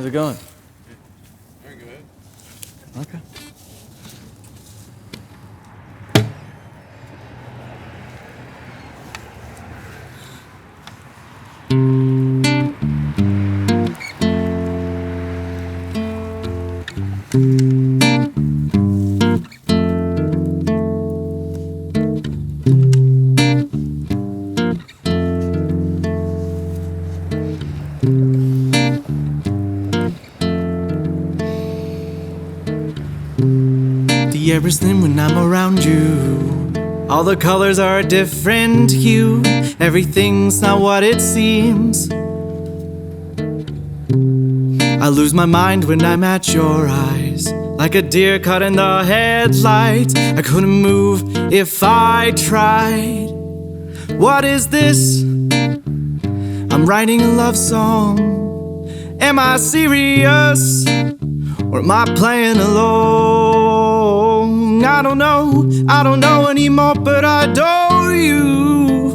How's it going? Very good. Okay. The air is thin when I'm around you. All the colors are a different hue. Everything's not what it seems. I lose my mind when I'm at your eyes, like a deer caught in the headlights. I couldn't move if I tried. What is this? I'm writing a love song. Am I serious? Or am I playing along? I don't know anymore, but I adore you.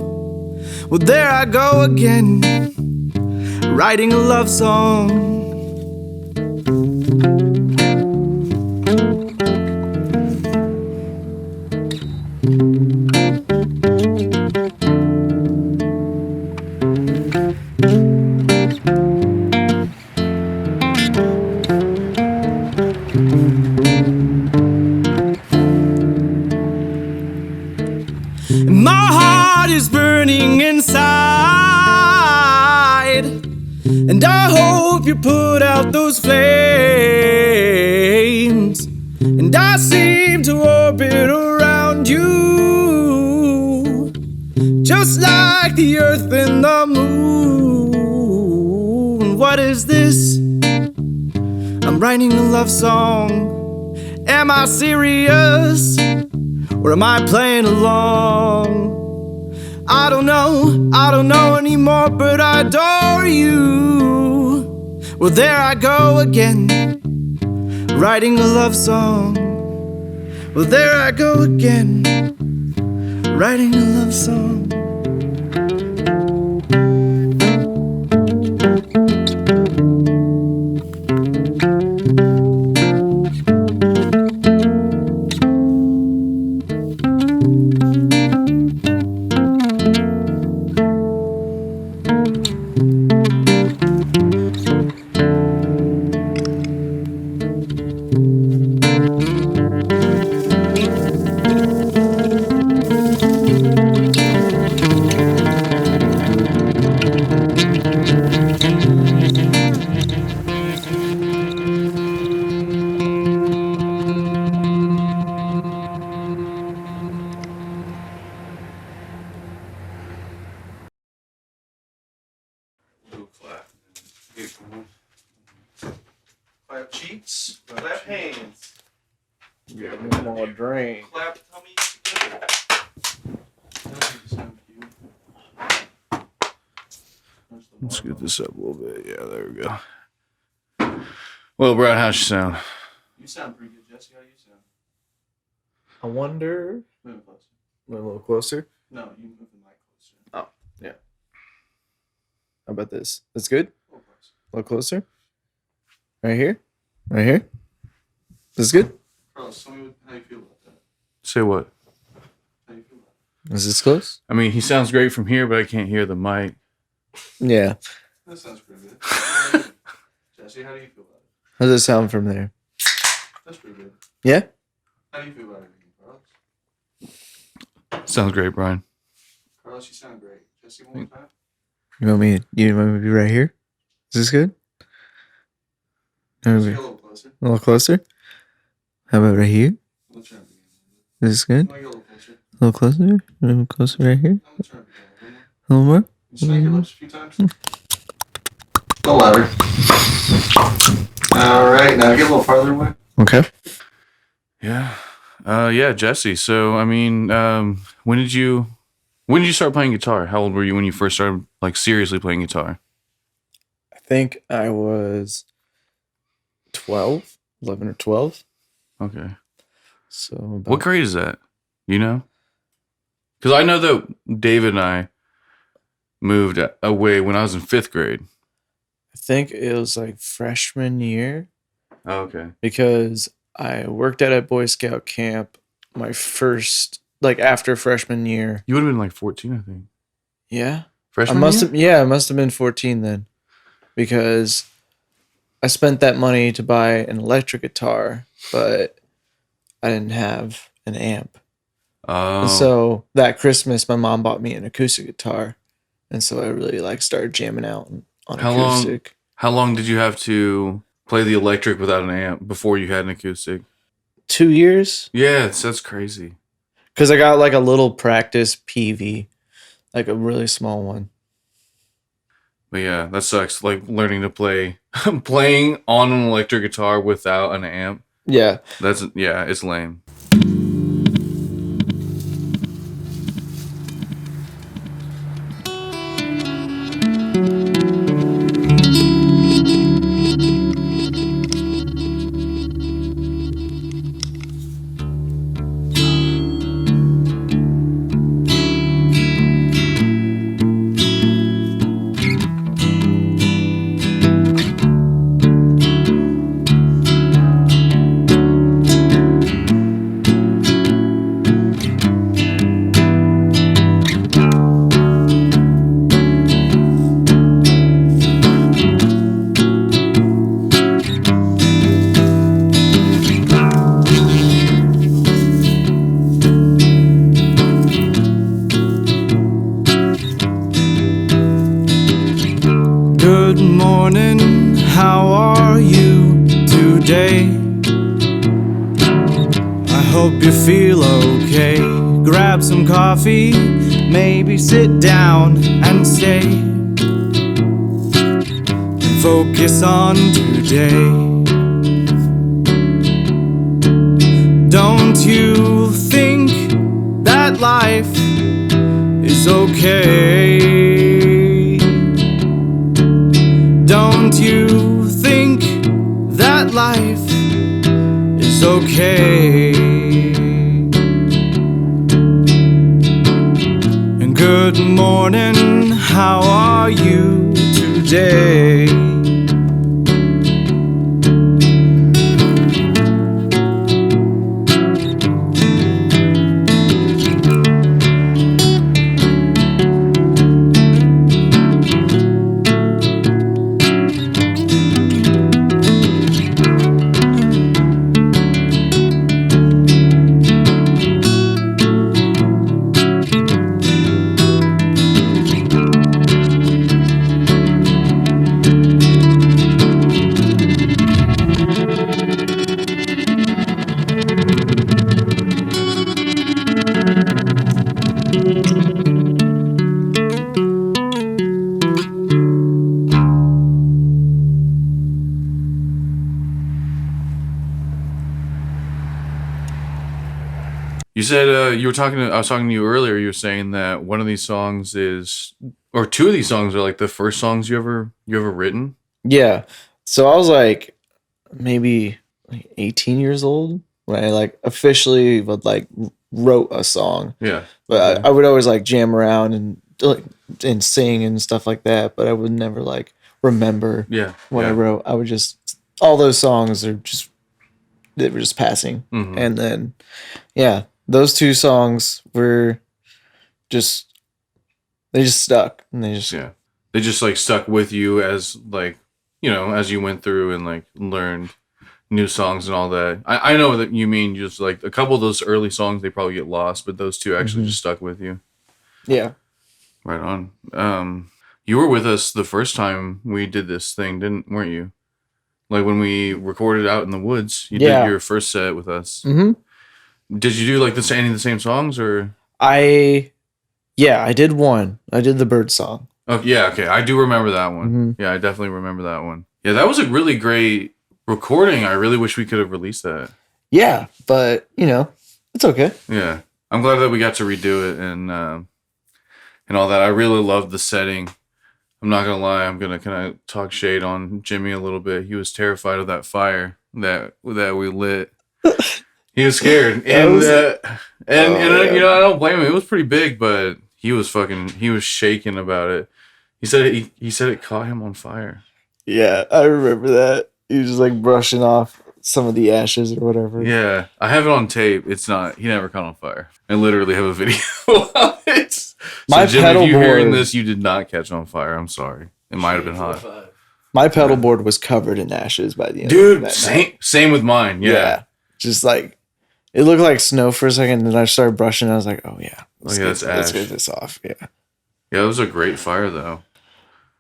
Well, there I go again, writing a love song. My heart is burning inside, and I hope you put out those flames. And I seem to orbit around you, just like the earth and the moon. What is this? I'm writing a love song. Am I serious? Or am I playing along? I don't know anymore, but I adore you. Well, there I go again, writing a love song. Well, there I go again, writing a love song. Little clap. Clap cheeks, clap hands. Yeah, one more drink. Clap tummies together. Let's get this up a little bit. Yeah, there we go. Well, Brad, how's you sound? You sound pretty good, Jesse. How do you sound? I wonder. Move closer. A little closer. No, you move the mic closer. Oh, yeah. How about this? That's good? A little closer. A little closer? Right here? Right here? This is good? Carlos, tell me how you feel about that. Say what? How you feel about that? Is this close? I mean, he sounds great from here, but I can't hear the mic. Yeah. That sounds pretty good. Jesse, how do you feel about it? How does it sound from there? That's pretty good. Yeah? How do you feel about everything, Carlos? Sounds great, Brian. Carlos, you sound great. Jesse, one more time. You want me to be right here? Is this good? Jesse, a little closer. A little closer? How about right here? We'll try it again. Is this good? You want to get a little closer? A little closer? A little closer right here? I'm going to try it again. A little more? You smack your lips a few times. Go louder. All right, now get a little farther away. Okay. Yeah. Yeah, Jesse. So, I mean, when did you start playing guitar? How old were you when you first started, like, seriously playing guitar? I think I was 12, 11 or 12. Okay. So about, What grade is that? You know? Because I know that David and I moved away when I was in 5th grade. I think it was like freshman year Oh, okay. because I worked at a Boy Scout camp my first, like after freshman year. You would have been like 14, I think. Yeah. Freshman I must have been 14 then because I spent that money to buy an electric guitar, but I didn't have an amp. Oh. And so that Christmas, my mom bought me an acoustic guitar. And so I really like started jamming out on acoustic. How long did you have to play the electric without an amp before you had an acoustic? 2 years. Yeah, that's crazy. Because I got like a little practice PV, like a really small one. But yeah, that sucks. Like learning to play, playing on an electric guitar without an amp. Yeah. It's lame. Good morning, how are you today? I hope you feel okay. Grab some coffee, maybe sit down and stay. And focus on today. Don't you think that life is okay? Don't you think that life is okay? And good morning, how are you today? You said you were talking. I was talking to you earlier. You were saying that one of these songs is, or two of these songs are like the first songs you ever written. Yeah. So I was like maybe like 18 years old when I like officially would like wrote a song. Yeah. But I would always like jam around and like and sing and stuff like that, but I would never like remember Yeah. what I yeah. wrote. I would just all those songs are just they were just passing. Mhm. And then yeah, those two songs were just they just stuck and they just Yeah. They just like stuck with you as like, you know, as you went through and like learned new songs and all that. I know that you mean just like a couple of those early songs, they probably get lost, but those two actually Mhm. just stuck with you. yeah. Right on. You were with us the first time we did this thing, weren't you? Like when we recorded out in the woods, you Yeah. did your first set with us. Mhm. Did you do like any of the same songs or? I did one. I did the bird song. Oh yeah, okay. I do remember that one. Mhm. Yeah, I definitely remember that one. Yeah, that was a really great recording. I really wish we could have released that. Yeah, but you know, it's okay. Yeah, I'm glad that we got to redo it and all that. I really loved the setting. I'm not gonna lie. I'm gonna kind of talk shade on Jimmy a little bit. He was terrified of that fire that we lit. He was scared, and yeah. you know I don't blame him. It was pretty big, but he was shaking about it. He said it caught him on fire. Yeah, I remember that. He was just like brushing off some of the ashes or whatever. Yeah, I have it on tape. It's not. He never caught on fire. I literally have a video of it. So, My Jim, pedal if you're hearing board- this, you did not catch on fire. I'm sorry. It might have been hot. My pedal board was covered in ashes by the end of Dude, that same night. same with mine. Yeah. Just like it looked like snow for a second, and then I started brushing. And I was like, "Oh yeah, let's that's let's ash. get this off." Yeah, Yeah, it was a great fire though.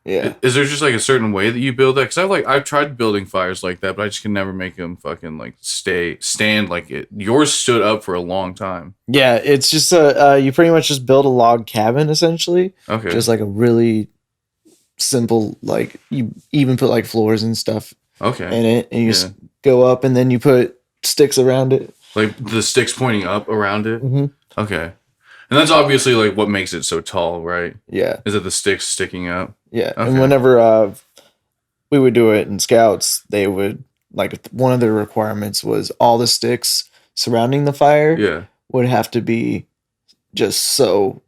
yeah. Is there just like a certain way that you build that? Because I've tried building fires like that, but I just can never make them fucking like stand like it. Yours stood up for a long time. Yeah, it's just you pretty much just build a log cabin essentially, Okay. just like a really simple, like you even put like floors and stuff Okay. in it, and you just go up, and then you put sticks around it. Like the sticks pointing up around it. Mhm. Okay. And that's obviously like what makes it so tall, right? Yeah, Is it the sticks sticking up? yeah. Okay. And whenever we would do it in scouts, they would like one of the requirements was all the sticks surrounding the fire Yeah. would have to be just so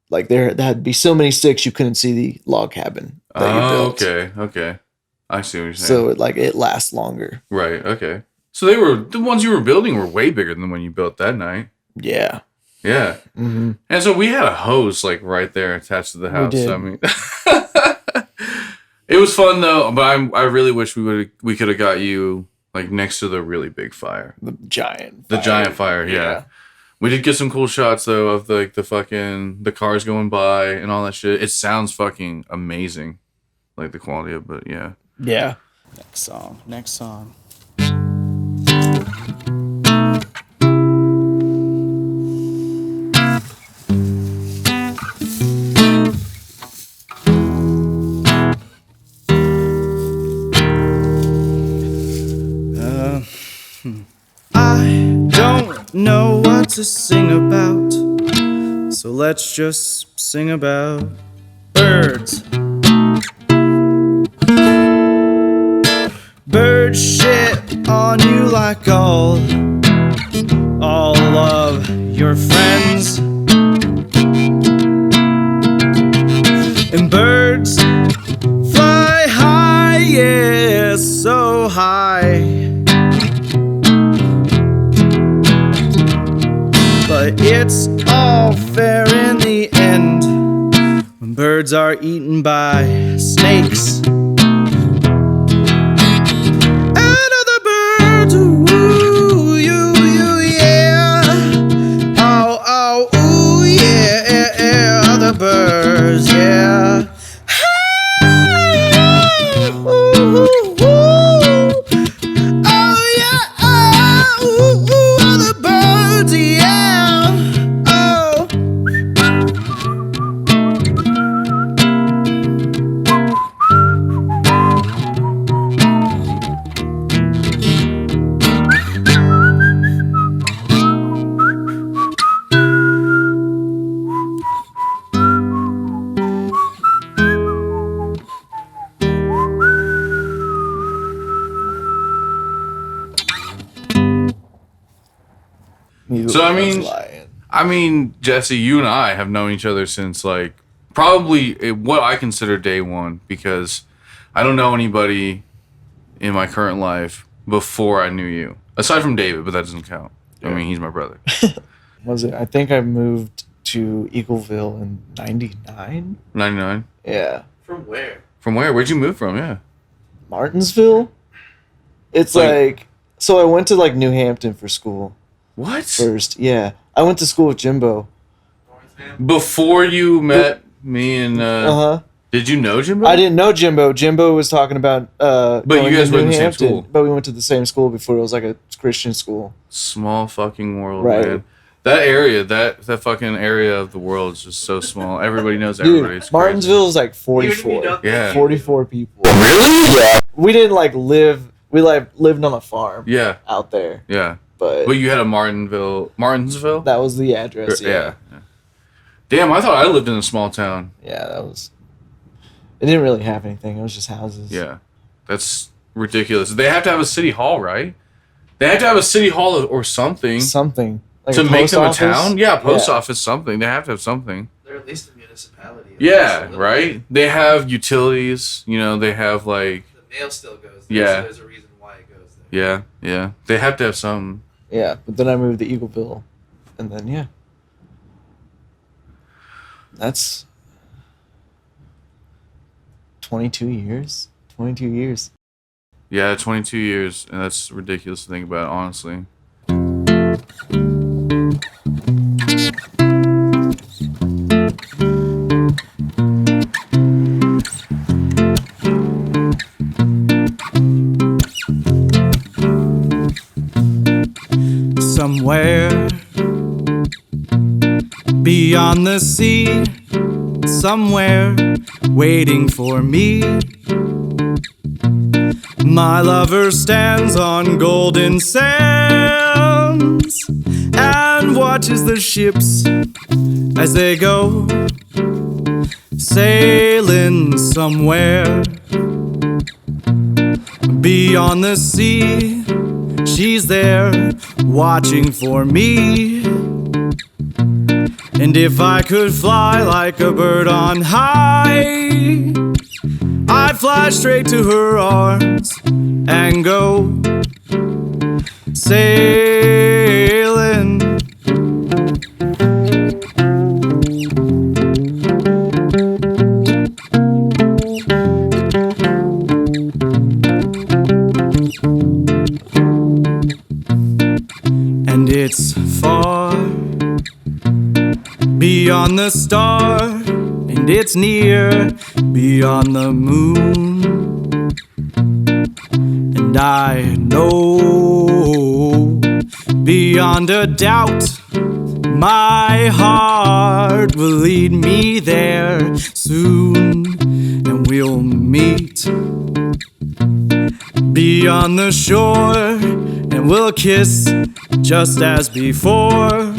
like there had to be so many sticks you couldn't see the log cabin that you built. Okay. Okay. I see what you're saying. So it lasts longer. Right. Okay. So they were the ones you were building were way bigger than the one you built that night. Yeah. Yeah. Mm-hmm. And so we had a hose like right there attached to the house. did. I mean, it was fun though. But I really wish we could have got you like next to the really big fire, The giant fire. Yeah. We did get some cool shots though of like the cars going by and all that shit. It sounds fucking amazing, like the quality of. But yeah. Yeah. Next song. I don't know what to sing about, so let's just sing about birds. Birds shit on you like all of your friends. And birds fly high, yeah, so high. But it's all fair in the end when birds are eaten by snakes. And other birds, ooh, yeah. Oh, ooh, yeah, other birds, yeah. Hey, ooh, oh, yeah, ooh, other birds, yeah. Oh. So, I mean, Jesse, you and I have known each other since like probably what I consider day one, because I don't know anybody in my current life before I knew you, aside from David, but that doesn't count. I mean, he's my brother. Was it? I think I moved to Eagleville in '99. 99. Yeah. From where? From where? Where'd you move from? Yeah. Martinsville. It's like so I went to like New Hampton for school What? first. Yeah. I went to school with Jimbo. Before you met me and Uh-huh. did you know Jimbo? I didn't know Jimbo. Jimbo was talking about But going you guys to went New to the same Hampton. school. But we went to the same school before. It was like a Christian school. Small fucking world, Right. man. That area, that fucking area of the world is just so small. Everybody knows Dude, everybody. It's crazy. Martinsville is like Even if 44. you don't- Yeah. 44 people. Really? Yeah. We didn't like live. We like lived on a farm Yeah. out there. Yeah. But But you had a Martinsville? that was the address. Yeah. Damn, I thought I lived in a small town. Yeah, that was. It didn't really have anything. It was just houses. Yeah. That's ridiculous. They have to have a city hall, right? They have to have a city hall or something Something. Like to make post them office? a town. Yeah, post Yeah. office, something. They have to have something. They're at least a municipality. Yeah, right? They have utilities, you know, they have like The mail still goes there, Yeah. so there's a reason why it goes there. Yeah. They have to have something. Yeah, but then I moved to Eagleville, and then yeah, that's 22 years. 22 years. Yeah, 22 years, and that's ridiculous to think about, honestly. Somewhere beyond the sea, somewhere waiting for me, my lover stands on golden sands and watches the ships as they go sailing somewhere beyond the sea. She's there watching for me. And if I could fly like a bird on high, I'd fly straight to her arms and go sailing. And it's far beyond the star, and it's near beyond the moon. And I know beyond a doubt my heart will lead me there soon, and we'll meet beyond the shore, and we'll kiss just as before.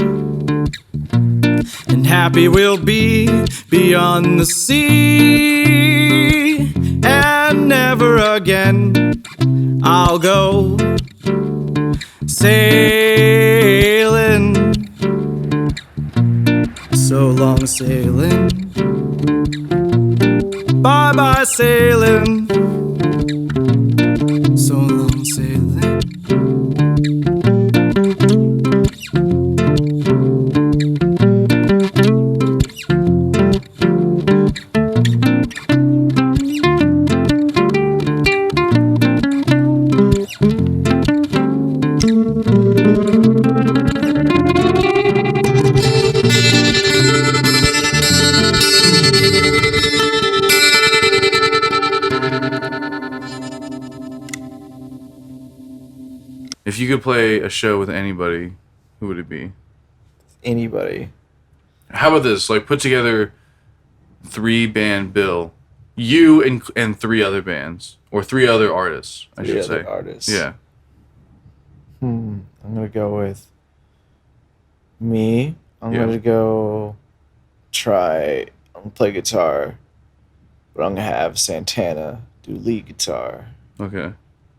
And happy we'll be beyond the sea, and never again I'll go sailing. So long sailing, bye bye sailing. So long sailing. If you could play a show with anybody, who would it be? Anybody. How about this? Like, put together 3-band bill. You and 3 other bands. Or 3 other artists, I should say. Artists. Yeah. I'm gonna go with me. I'm Yeah. gonna go I'm gonna play guitar, but I'm gonna have Santana do lead guitar. Okay.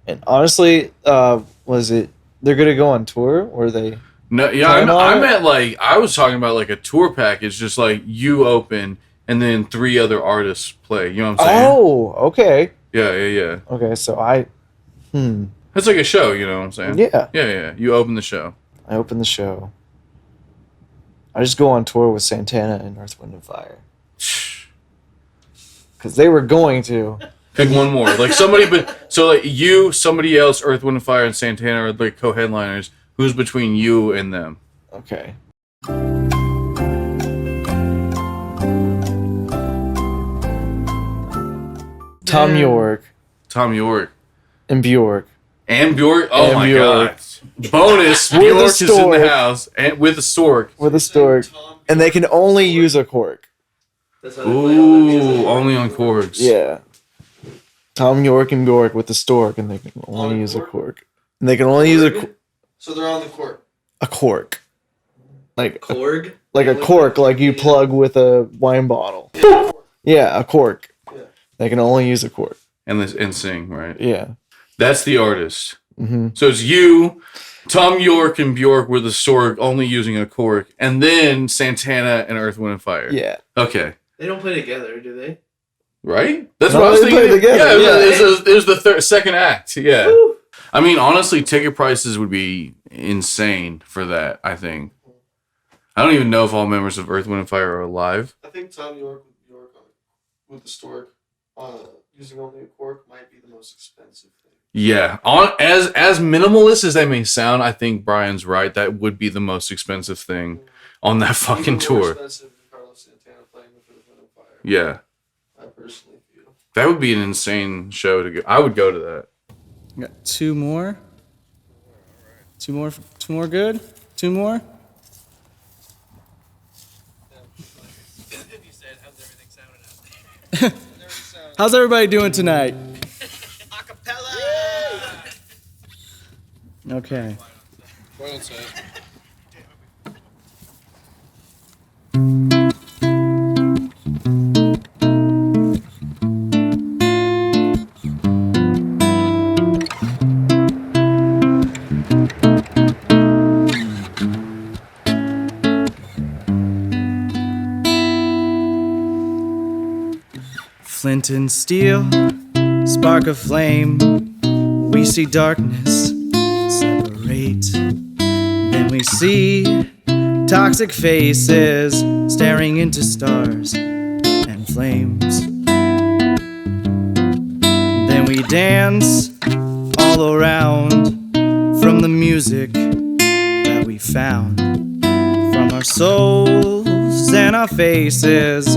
And honestly, they're gonna go on tour, or they? No, yeah, I meant like, I was talking about like a tour package, just like you open and then 3 other artists play. You know what I'm saying? Oh, okay. Yeah. Okay, so It's like a show, you know what I'm saying? Yeah. Yeah. You open the show. I open the show. I just go on tour with Santana and Earth, Wind and Fire. Because they were going to. Pick one more. Like somebody, but so like you, somebody else, Earth, Wind and Fire, and Santana are like co-headliners. Who's between you and them? Okay. Tom York Tom York. and Bjork. And Bjork. Oh And my Bjork. god. Bonus. With a Bjork is in stork. the house. And with a stork. With a stork. And they can only use a cork. That's how they play all the music. Ooh, only on chords. Yeah. Tom York and Bjork with the stork, and they can only On use a cork? cork. And they can only use So they're on the court. a cork. Like Korg? like a cork, like you plug with a wine bottle. Yeah, a cork. Yeah. They can only use a cork. And sing, right? Yeah. That's the artist. Mm-hmm. So it's you, Tom York and Bjork with a stork, only using a cork, and then Santana and Earth, Wind and Fire. Yeah. Okay. They don't play together, do they? Right? That's No, what I was they play thinking. together, Yeah, yeah. it was the second act. Yeah. I mean, honestly, ticket prices would be insane for that, I think. I don't even know if all members of Earth, Wind, and Fire are alive. I think Tom York with the stork using only a cork might be the most expensive thing. Yeah. As minimalist as that may sound, I think Brian's right. That would be the most expensive thing on that fucking Even more tour. expensive than Carlos Santana playing with Earth, Wind, and Fire. Yeah. I personally feel. That would be an insane show to go. I would go to that. Got two more. Two more good? Two more? How's everybody doing tonight? Acapella! Okay. Flint and steel, spark of flame. We see darkness separate. Then we see toxic faces staring into stars and flames. Then we dance all around from the music that we found. From our souls and our faces,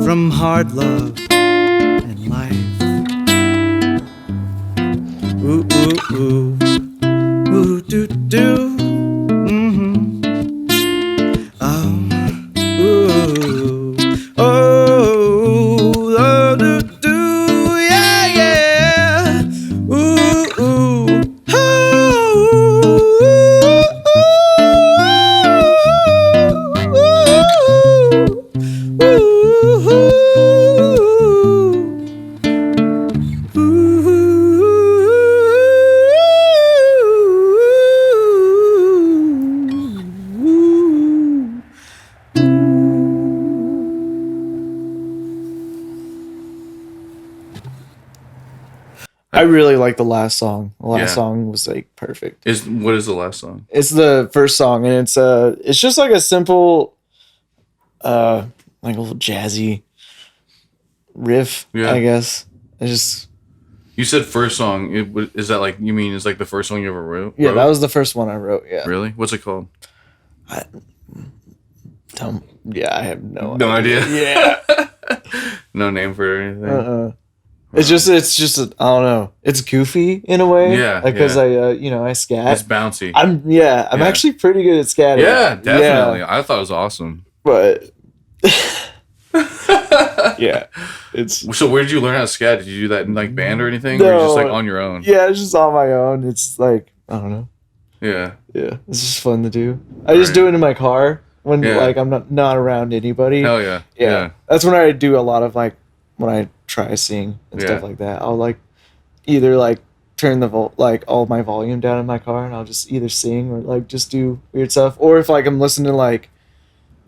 from hard love and life. Ooh, ooh, ooh, ooh, doo, doo. Oh, ooh, oh, oh, doo, doo, yeah, yeah. Ooh, ooh, I really like the last song. The last Yeah. song was like perfect. What is the last song? It's the first song, and it's just like a simple, like a little jazzy riff. Yeah. I guess. It's just You said first song. Is that like you mean? Is like the first song you ever wrote? yeah. That was the first one I wrote. Yeah. Really. What's it called? Yeah, I have no idea. Yeah. No name for it or anything. It's just I don't know. It's goofy in a way. Yeah, Because yeah. I scat. It's bouncy. I'm Yeah. actually pretty good at scatting. Yeah, definitely. I thought it was awesome. But yeah, it's So where did you learn how to scat? Did you do that in like band or anything, or just like on your own? yeah, it's just on my own. It's like I don't know. Yeah. Yeah, it's just fun to do. I just do it in my car when Yeah. like I'm not around anybody. Hell yeah. Yeah, that's when I do a lot of like when I try to sing and Yeah. stuff like that. I'll like either like turn the like all my volume down in my car and I'll just either sing or like just do weird stuff. Or if like I'm listening to like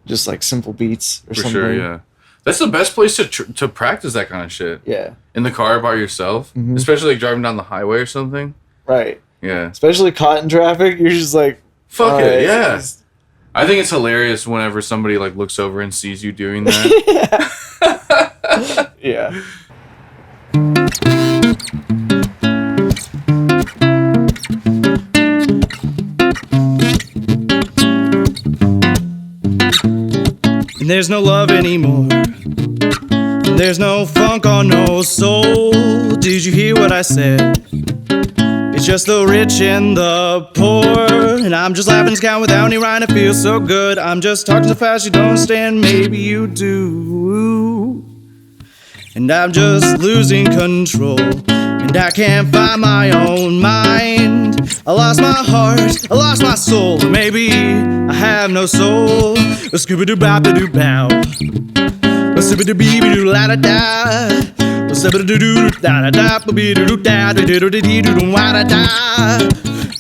just like simple beats or For something. sure. Yeah. That's the best place to practice that kind of shit. Yeah. In the car by yourself, Mhm. especially like driving down the highway or something. Right. Yeah. Especially caught in traffic, you're just like Fuck alright, it. Yeah. just- I think it's hilarious whenever somebody like looks over and sees you doing that. Yeah. And there's no love anymore. And there's no funk or no soul. Did you hear what I said? It's just the rich and the poor. And I'm just laughing, count without any rhyme. It feels so good. I'm just talking so fast you don't understand. Maybe you do. And I'm just losing control. And I can't find my own mind. I lost my heart, I lost my soul. Or maybe I have no soul. Scooby-Doo-Bop-a-Doo-Bow. Scooby-Doo-Bee-Doo-La-da-da.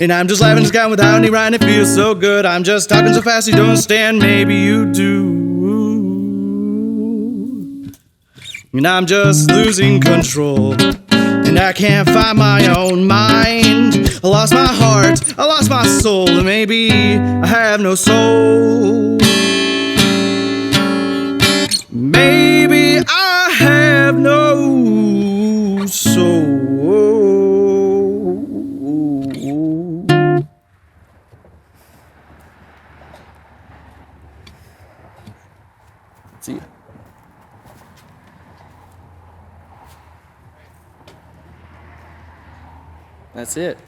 And I'm just laughing this guy without any rhyme. It feels so good. I'm just talking so fast you don't understand. Maybe you do. and I'm just losing control. And I can't find my own mind. I lost my heart, I lost my soul, and maybe I have no soul. Maybe I have no soul. See ya. That's it.